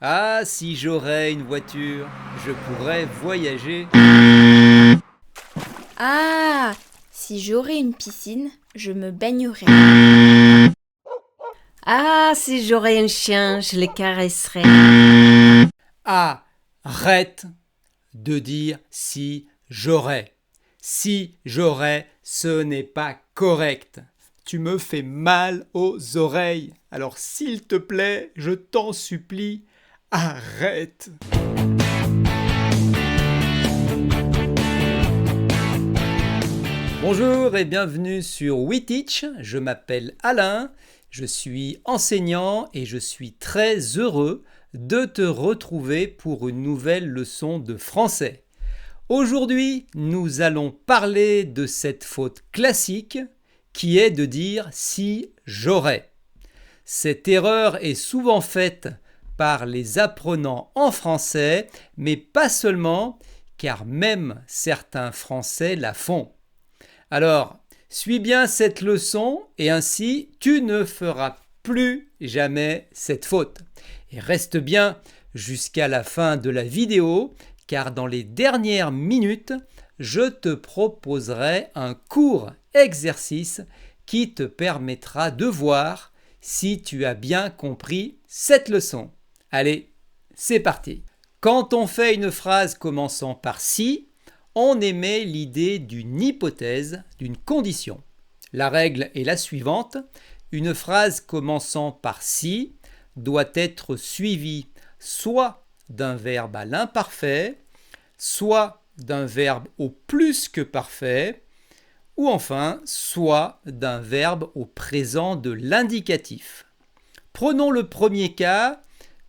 Ah, si j'aurais une voiture, je pourrais voyager. Ah, si j'aurais une piscine, je me baignerais. Ah, si j'aurais un chien, je le caresserais. Ah, arrête de dire si j'aurais. Si j'aurais, ce n'est pas correct. Tu me fais mal aux oreilles. Alors s'il te plaît, je t'en supplie, arrête. Bonjour et bienvenue sur WeTeach. Je m'appelle Alain, je suis enseignant et je suis très heureux de te retrouver pour une nouvelle leçon de français. Aujourd'hui, nous allons parler de cette faute classique qui est de dire si j'aurais. Cette erreur est souvent faite par les apprenants en français, mais pas seulement, car même certains Français la font. Alors, suis bien cette leçon et ainsi tu ne feras plus jamais cette faute. Et reste bien jusqu'à la fin de la vidéo car dans les dernières minutes, je te proposerai un court exercice qui te permettra de voir si tu as bien compris cette leçon. Allez, c'est parti. Quand on fait une phrase commençant par si, on émet l'idée d'une hypothèse, d'une condition. La règle est la suivante. Une phrase commençant par si doit être suivie soit d'un verbe à l'imparfait, soit d'un verbe au plus que parfait, ou enfin soit d'un verbe au présent de l'indicatif. Prenons le premier cas,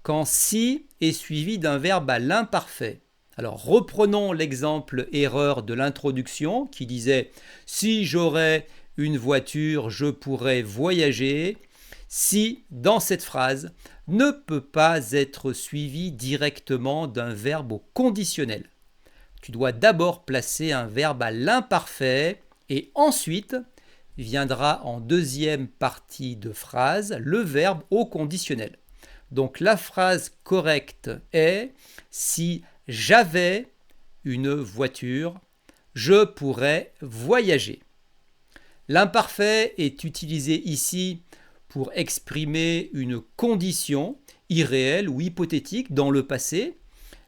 quand si est suivi d'un verbe à l'imparfait. Alors reprenons l'exemple erreur de l'introduction qui disait « Si j'aurais une voiture, je pourrais voyager ». Si, dans cette phrase, ne peut pas être suivi directement d'un verbe au conditionnel. Tu dois d'abord placer un verbe à l'imparfait et ensuite viendra en deuxième partie de phrase le verbe au conditionnel. Donc la phrase correcte est « Si j'avais une voiture, je pourrais voyager ». L'imparfait est utilisé ici pour exprimer une condition irréelle ou hypothétique dans le passé.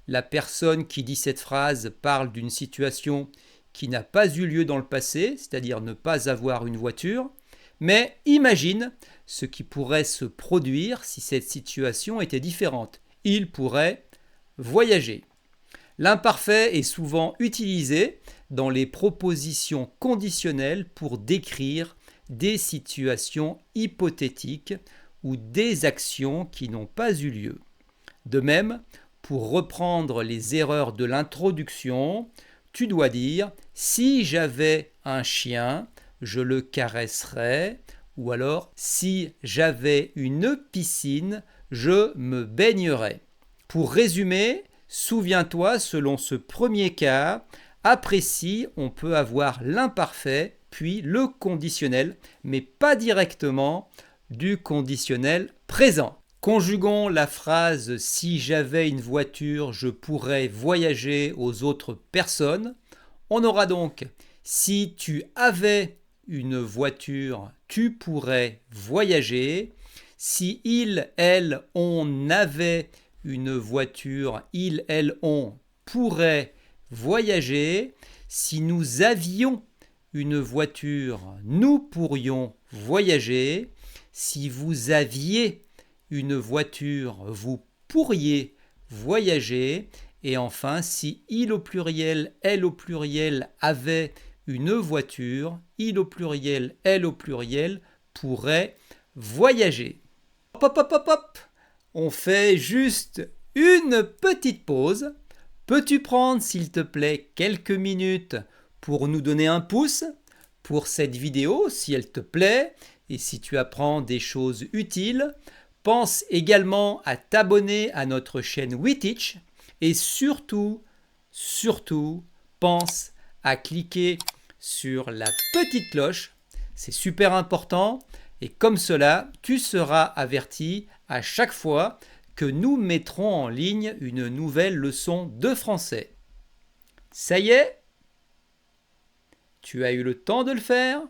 La personne qui dit cette phrase parle d'une situation qui n'a pas eu lieu dans le passé, c'est-à-dire ne pas avoir une voiture, mais imagine ce qui pourrait se produire si cette situation était différente. Il pourrait voyager. L'imparfait est souvent utilisé dans les propositions conditionnelles pour décrire des situations hypothétiques ou des actions qui n'ont pas eu lieu. De même, pour reprendre les erreurs de l'introduction, tu dois dire « Si j'avais un chien, je le caresserais » ou alors « Si j'avais une piscine, je me baignerais ». Pour résumer, souviens-toi, selon ce premier cas, après si, on peut avoir l'imparfait puis le conditionnel, mais pas directement du conditionnel présent. Conjuguons la phrase « Si j'avais une voiture, je pourrais voyager aux autres personnes ». On aura donc « Si tu avais une voiture, tu pourrais voyager ». Si il, elle, on avait une voiture, il, elle, on pourrait voyager. Si nous avions une voiture, nous pourrions voyager. Si vous aviez une voiture, vous pourriez voyager. Et enfin, si il au pluriel, elle au pluriel avait une voiture, il au pluriel, elle au pluriel pourrait voyager. Hop, hop, hop, hop, hop. On fait juste une petite pause. Peux-tu prendre, s'il te plaît, quelques minutes pour nous donner un pouce pour cette vidéo, si elle te plaît, et si tu apprends des choses utiles? Pense également à t'abonner à notre chaîne WeTeach et surtout, pense à cliquer sur la petite cloche. C'est super important et comme cela, tu seras averti à chaque fois que nous mettrons en ligne une nouvelle leçon de français. Ça y est? Tu as eu le temps de le faire?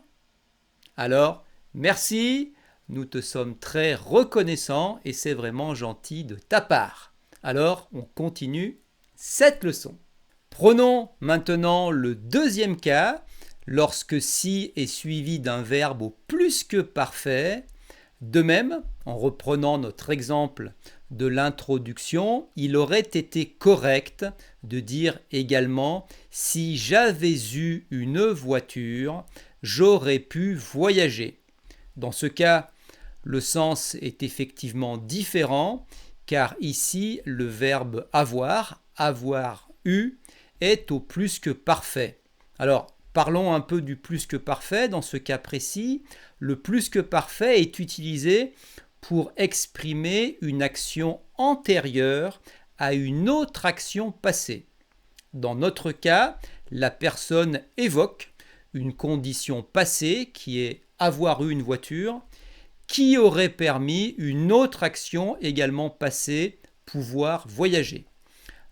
Alors, merci, nous te sommes très reconnaissants et c'est vraiment gentil de ta part. Alors, on continue cette leçon. Prenons maintenant le deuxième cas, lorsque si est suivi d'un verbe au plus que parfait. De même, en reprenant notre exemple de l'introduction, il aurait été correct de dire également « Si j'avais eu une voiture, j'aurais pu voyager ». Dans ce cas, le sens est effectivement différent car ici, le verbe avoir eu, est au plus que parfait. Alors, parlons un peu du plus que parfait dans ce cas précis. Le plus que parfait est utilisé pour exprimer une action antérieure à une autre action passée. Dans notre cas, la personne évoque une condition passée qui est avoir eu une voiture, qui aurait permis une autre action également passée, pouvoir voyager.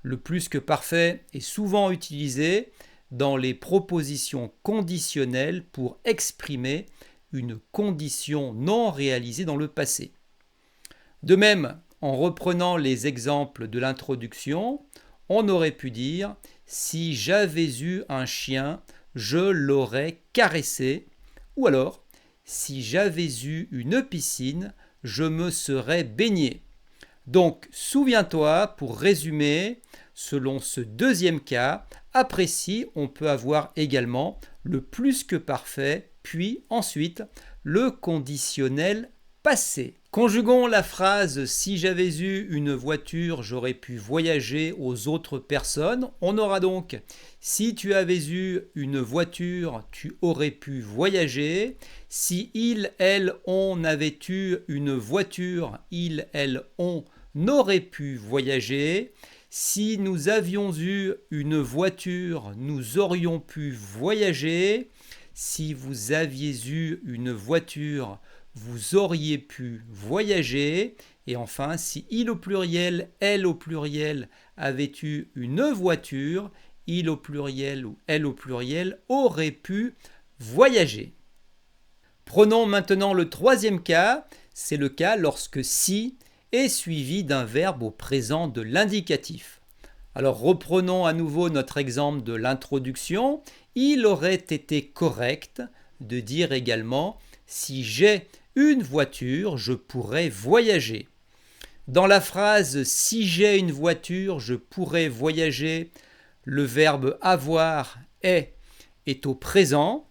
Le plus que parfait est souvent utilisé dans les propositions conditionnelles pour exprimer une condition non réalisée dans le passé. De même, en reprenant les exemples de l'introduction, on aurait pu dire « Si j'avais eu un chien, je l'aurais caressé » ou alors « Si j'avais eu une piscine, je me serais baigné ». Donc, souviens-toi, pour résumer, selon ce deuxième cas, après si, on peut avoir également le plus que parfait, puis ensuite le conditionnel passé. Conjuguons la phrase « Si j'avais eu une voiture, j'aurais pu voyager aux autres personnes ». On aura donc « Si tu avais eu une voiture, tu aurais pu voyager ». Si il, elle, on avait eu une voiture, il, elle, on n'aurait pu voyager. Si nous avions eu une voiture, nous aurions pu voyager. Si vous aviez eu une voiture, vous auriez pu voyager. Et enfin, si il au pluriel, elle au pluriel avait eu une voiture, il au pluriel ou elle au pluriel aurait pu voyager. Prenons maintenant le troisième cas, c'est le cas lorsque si est suivi d'un verbe au présent de l'indicatif. Alors reprenons à nouveau notre exemple de l'introduction. Il aurait été correct de dire également « Si j'ai une voiture, je pourrais voyager ». Dans la phrase « Si j'ai une voiture, je pourrais voyager », le verbe avoir est au présent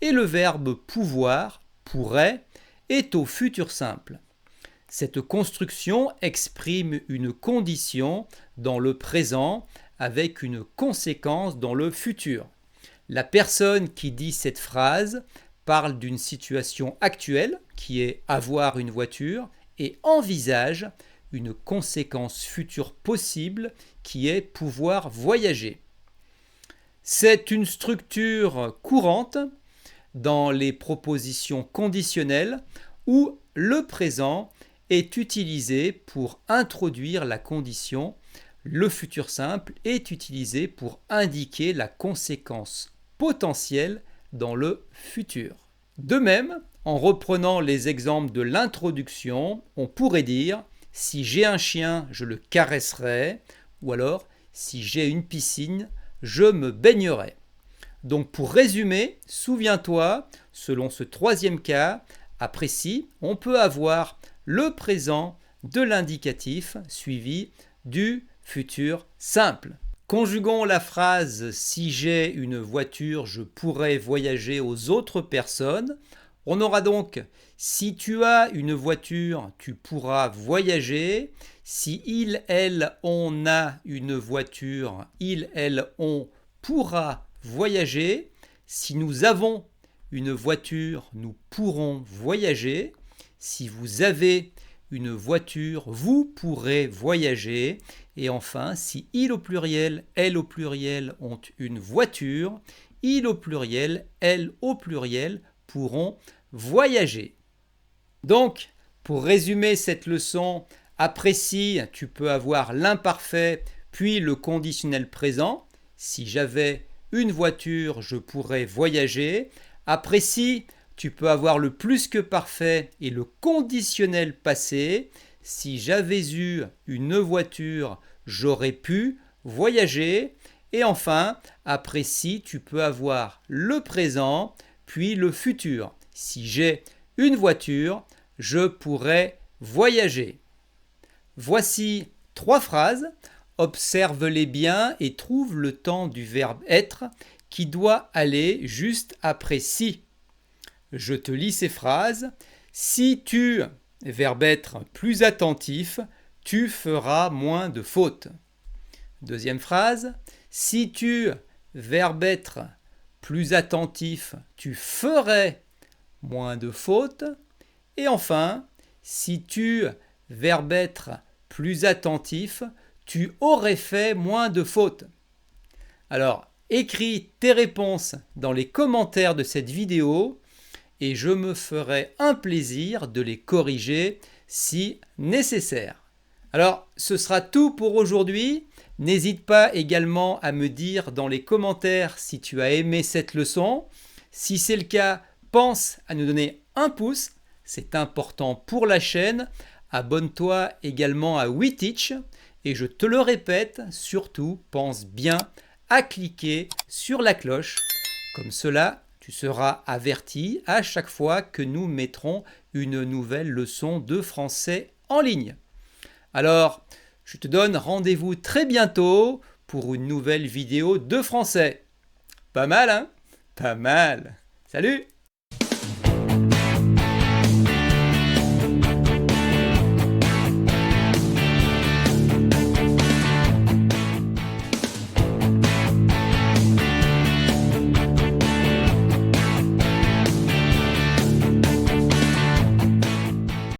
et le verbe pouvoir, pourrait, est au futur simple. Cette construction exprime une condition dans le présent avec une conséquence dans le futur. La personne qui dit cette phrase parle d'une situation actuelle qui est avoir une voiture et envisage une conséquence future possible qui est pouvoir voyager. C'est une structure courante dans les propositions conditionnelles où le présent est utilisé pour introduire la condition, le futur simple est utilisé pour indiquer la conséquence potentielle dans le futur. De même, en reprenant les exemples de l'introduction, on pourrait dire « Si j'ai un chien, je le caresserai » ou alors « Si j'ai une piscine, je me baignerai ». Donc pour résumer, souviens-toi, selon ce troisième cas, après si, on peut avoir le présent de l'indicatif suivi du futur simple. Conjuguons la phrase « Si j'ai une voiture, je pourrais voyager aux autres personnes ». On aura donc « Si tu as une voiture, tu pourras voyager ». Si il, elle, on a une voiture, il, elle, on pourra voyager. Si nous avons une voiture, nous pourrons voyager. Si vous avez une voiture, vous pourrez voyager. Et enfin, si il au pluriel, elle au pluriel ont une voiture, il au pluriel, elle au pluriel pourront voyager. Donc, pour résumer cette leçon Après si, tu peux avoir l'imparfait puis le conditionnel présent. Si j'avais une voiture, je pourrais voyager. Après si, tu peux avoir le plus que parfait et le conditionnel passé. Si j'avais eu une voiture, j'aurais pu voyager. Et enfin, après si, tu peux avoir le présent puis le futur. Si j'ai une voiture, je pourrais voyager. Voici 3 phrases. Observe-les bien et trouve le temps du verbe être qui doit aller juste après si. Je te lis ces phrases. Si tu, verbe être, plus attentif, tu feras moins de fautes. Deuxième phrase. Si tu, verbe être, plus attentif, tu ferais moins de fautes. Et enfin, si tu, verbe être, plus attentif, tu aurais fait moins de fautes. Alors, écris tes réponses dans les commentaires de cette vidéo et je me ferai un plaisir de les corriger si nécessaire. Alors, ce sera tout pour aujourd'hui. N'hésite pas également à me dire dans les commentaires si tu as aimé cette leçon. Si c'est le cas, pense à nous donner un pouce. C'est important pour la chaîne. Abonne-toi également à WeTeach. Et je te le répète, surtout, pense bien à cliquer sur la cloche. Comme cela, tu seras averti à chaque fois que nous mettrons une nouvelle leçon de français en ligne. Alors, je te donne rendez-vous très bientôt pour une nouvelle vidéo de français. Pas mal, hein? Pas mal. Salut!